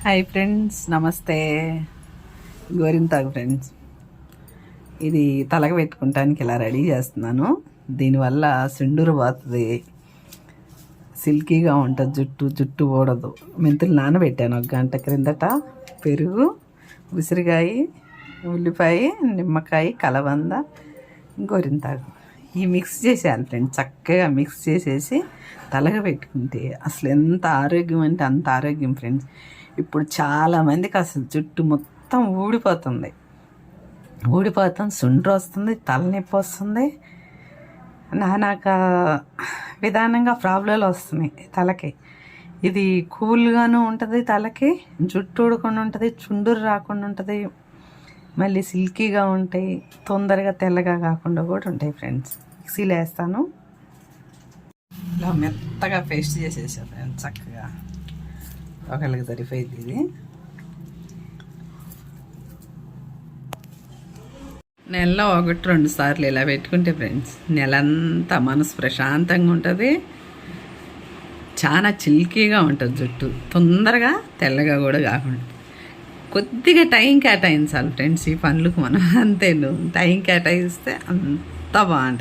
Hi friends, నమస్తే. గోరింతాకు friends, ఇది తలకి పెట్టుకుంటానికి ఇలా రెడీ చేస్తున్నాను. దీనివల్ల సిండూరు పోతుంది, సిల్కీగా ఉంటుంది, జుట్టు ఊడదు. మెంతులు నానబెట్టాను 1 గంట క్రిందట. పెరుగు, ఉసిరికాయ, ఉల్లిపాయ, నిమ్మకాయ, కలబంద, గోరింతాకు ఈ మిక్స్ చేశాను ఫ్రెండ్స్. చక్కగా మిక్స్ చేసేసి తలగా పెట్టుకుంటే అసలు ఎంత ఆరోగ్యం అంటే అంత ఆరోగ్యం ఫ్రెండ్స్. ఇప్పుడు చాలామందికి అసలు జుట్టు మొత్తం ఊడిపోతుంది, సుండ్రు వస్తుంది, తలనొప్పి వస్తుంది, నానాక విధానంగా ప్రాబ్లాలు వస్తున్నాయి తలకి. ఇది కూల్గాను ఉంటుంది, తలకి జుట్టు ఊడకుండా ఉంటుంది, చుండూరు రాకుండా ఉంటుంది, మళ్ళీ సిల్కీగా ఉంటాయి, తొందరగా తెల్లగా కాకుండా కూడా ఉంటాయి ఫ్రెండ్స్. మిక్సీలో వేస్తాను, ఇలా మెత్తగా పేస్ట్ చేసేసాను ఫ్రెండ్స్. చక్కగా ఒకళ్ళకి సరిపోయింది ఇది. నెలలో 1-2 సార్లు ఇలా పెట్టుకుంటే ఫ్రెండ్స్ నెలంతా మనసు ప్రశాంతంగా ఉంటుంది, చాలా చిల్కీగా ఉంటుంది జుట్టు, తొందరగా తెల్లగా కూడా కాకుండా. కొద్దిగా టైం కేటాయించాలి ఫ్రెండ్స్ ఈ పనులకు మనం, అంతేను. టైం కేటాయిస్తే అంత బాగుంటుంది.